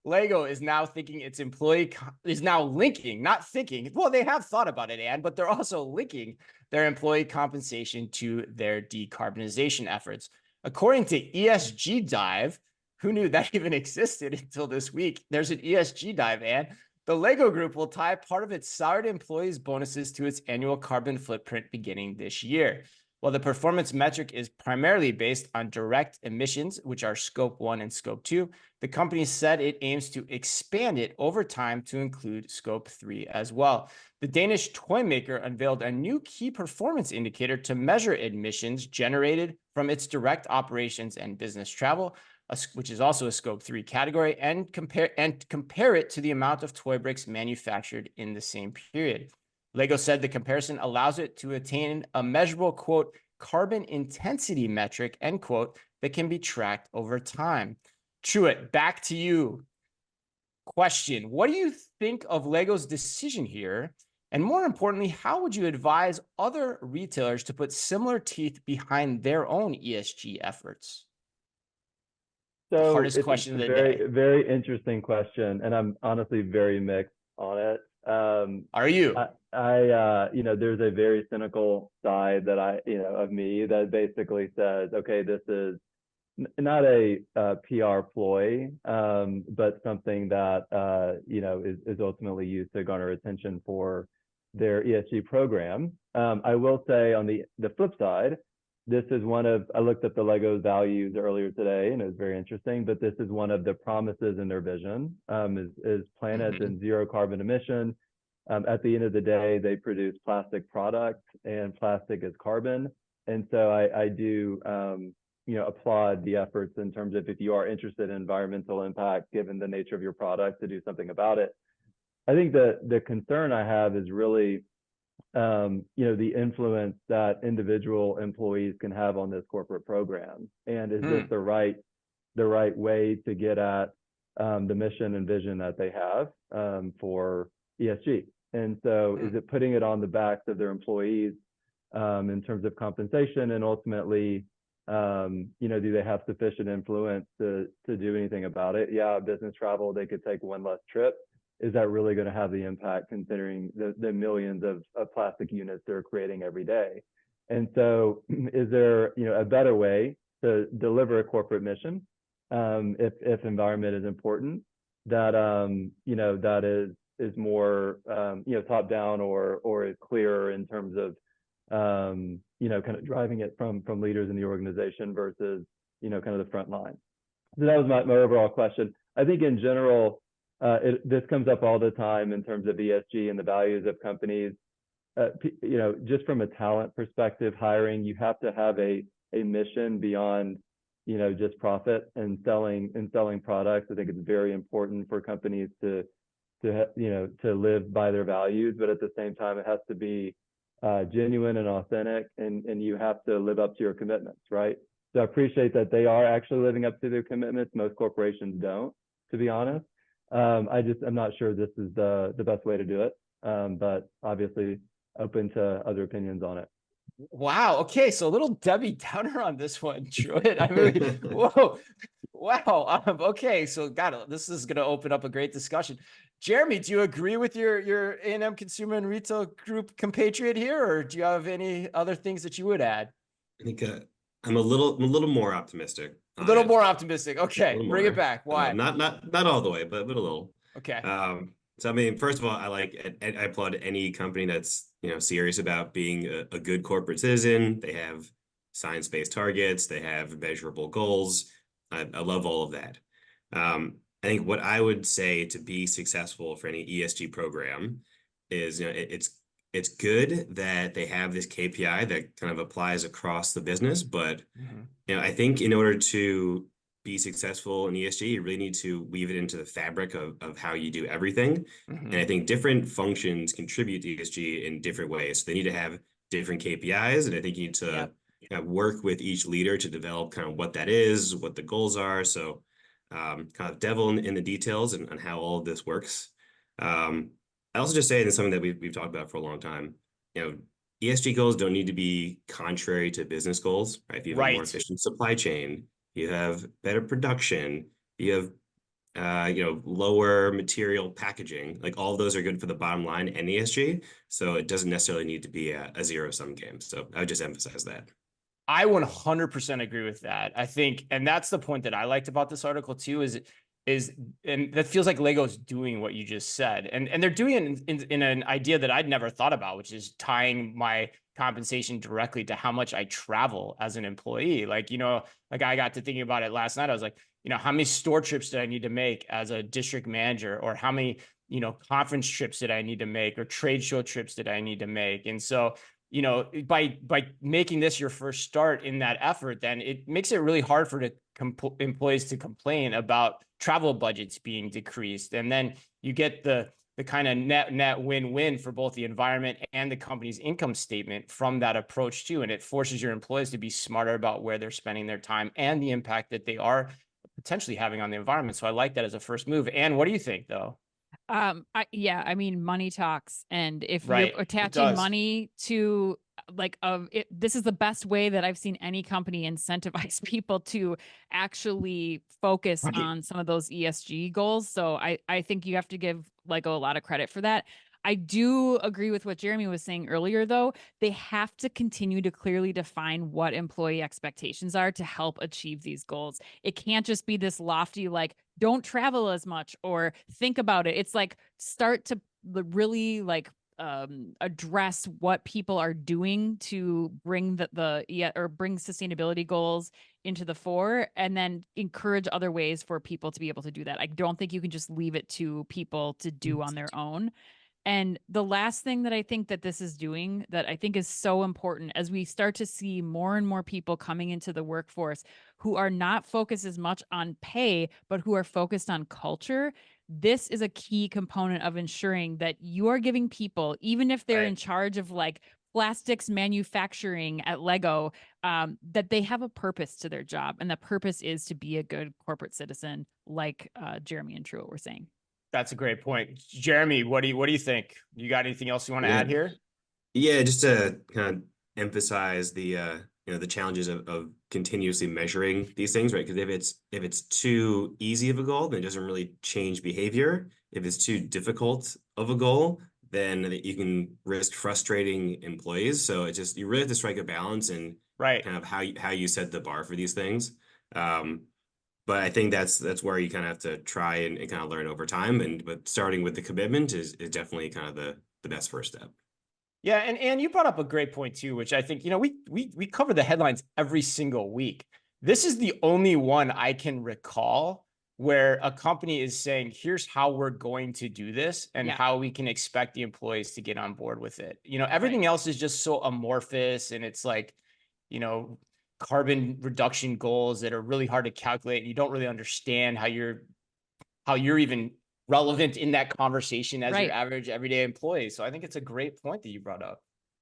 Lego is now thinking its is now linking, not thinking. Well, they have thought about it, Anne, but they're also linking their employee compensation to their decarbonization efforts. According to ESG Dive, who knew that even existed until this week? There's an ESG Dive, Anne. The Lego Group will tie part of its salaried employees' bonuses to its annual carbon footprint beginning this year. While the performance metric is primarily based on direct emissions, which are Scope 1 and Scope 2, the company said it aims to expand it over time to include Scope 3 as well. The Danish toy maker unveiled a new key performance indicator to measure emissions generated from its direct operations and business travel, which is also a Scope 3 category, and compare it to the amount of toy bricks manufactured in the same period. Lego said the comparison allows it to attain a measurable, quote, carbon intensity metric, end quote, that can be tracked over time. Truett, back to you. Question: what do you think of Lego's decision here? And more importantly, how would you advise other retailers to put similar teeth behind their own ESG efforts? The So hardest it's question a of the day. very interesting question, and I'm honestly very mixed on it. Are you? There's a very cynical side that of me that basically says, okay, this is not a PR ploy, but something that is ultimately used to garner attention for their ESG program. I will say on the flip side, this is I looked at the Lego values earlier today, and it was very interesting. But this is one of the promises in their vision, is planet and zero carbon emission. At the end of the day, they produce plastic products, and plastic is carbon. And so I do applaud the efforts in terms of, if you are interested in environmental impact, given the nature of your product, to do something about it. I think the concern I have is really the influence that individual employees can have on this corporate program. And is this the right way to get at the mission and vision that they have for ESG? And so is it putting it on the backs of their employees in terms of compensation, and ultimately, do they have sufficient influence to do anything about it? Yeah, business travel, they could take one less trip. Is that really going to have the impact, considering the millions of plastic units they're creating every day? And so is there a better way to deliver a corporate mission, if environment is important, that that is more top down, or is clearer in terms of kind of driving it from leaders in the organization versus kind of the front line. So that was my overall question. I think in general, this comes up all the time in terms of ESG and the values of companies. Just from a talent perspective, hiring, you have to have a mission beyond just profit and selling products. I think it's very important for companies to live by their values, but at the same time, it has to be genuine and authentic, and you have to live up to your commitments, right? So I appreciate that they are actually living up to their commitments. Most corporations don't, to be honest. I'm not sure this is the best way to do it, but obviously open to other opinions on it. Wow. Okay. So a little Debbie Downer on this one, Truett. I really, whoa. Wow. Okay. So this is going to open up a great discussion. Jeremy, do you agree with your A&M Consumer and Retail Group compatriot here, or do you have any other things that you would add? I think I'm a little more optimistic. A little more optimistic. Okay, bring it back. Why? Not all the way, but a little. Okay. So I mean, first of all, I applaud any company that's serious about being a good corporate citizen. They have science-based targets. They have measurable goals. I love all of that. I think what I would say to be successful for any ESG program is, it's good that they have this KPI that kind of applies across the business, but I think in order to be successful in ESG, you really need to weave it into the fabric of how you do everything. And I think different functions contribute to ESG in different ways. So they need to have different KPIs, and I think you need to work with each leader to develop kind of what that is, what the goals are. So kind of devil in the details and how all of this works. I also just say, and it's something that we've talked about for a long time, ESG goals don't need to be contrary to business goals, right? If you have a more efficient supply chain, you have better production, you have lower material packaging. Like all of those are good for the bottom line and ESG. So it doesn't necessarily need to be a zero-sum game. So I would just emphasize that. I 100% agree with that. I think, and that's the point that I liked about this article too, and that feels like Lego's doing what you just said. And they're doing it in an idea that I'd never thought about, which is tying my compensation directly to how much I travel as an employee. Like, like I got to thinking about it last night. I was like, how many store trips did I need to make as a district manager, or how many, conference trips did I need to make, or trade show trips did I need to make? And so, by making this your first start in that effort, then it makes it really hard for the employees to complain about travel budgets being decreased. And then you get the kind of net win-win for both the environment and the company's income statement from that approach too. And it forces your employees to be smarter about where they're spending their time and the impact that they are potentially having on the environment. So I like that as a first move. And what do you think though? I mean, money talks, and if Right, you're it attaching does. money to this is the best way that I've seen any company incentivize people to actually focus Right. on some of those ESG goals. So I think you have to give Lego a lot of credit for that. I do agree with what Jeremy was saying earlier, though. They have to continue to clearly define what employee expectations are to help achieve these goals. It can't just be this lofty, like, don't travel as much or think about it. It's like start to really address what people are doing to bring bring sustainability goals into the fore, and then encourage other ways for people to be able to do that. I don't think you can just leave it to people to do on their own. And the last thing that I think that this is doing that I think is so important as we start to see more and more people coming into the workforce who are not focused as much on pay, but who are focused on culture. This is a key component of ensuring that you are giving people, even if they're Right. in charge of like plastics manufacturing at Lego, that they have a purpose to their job. And the purpose is to be a good corporate citizen, like Jeremy and Truett were saying. That's a great point. Jeremy, what do you think? You got anything else you want to Yeah. add here? Yeah, just to kind of emphasize the challenges of continuously measuring these things, right? Because if it's too easy of a goal, then it doesn't really change behavior. If it's too difficult of a goal, then you can risk frustrating employees. So you really have to strike a balance and Right. kind of how you set the bar for these things. But I think that's where you kind of have to try and kind of learn over time. But starting with the commitment is definitely kind of the best first step. Yeah, and you brought up a great point too, which I think, we cover the headlines every single week. This is the only one I can recall where a company is saying, here's how we're going to do this and Yeah. how we can expect the employees to get on board with it. Everything else is just so amorphous, and it's like, carbon reduction goals that are really hard to calculate. And you don't really understand how you're even relevant in that conversation as your average everyday employee. So I think it's a great point that you brought up.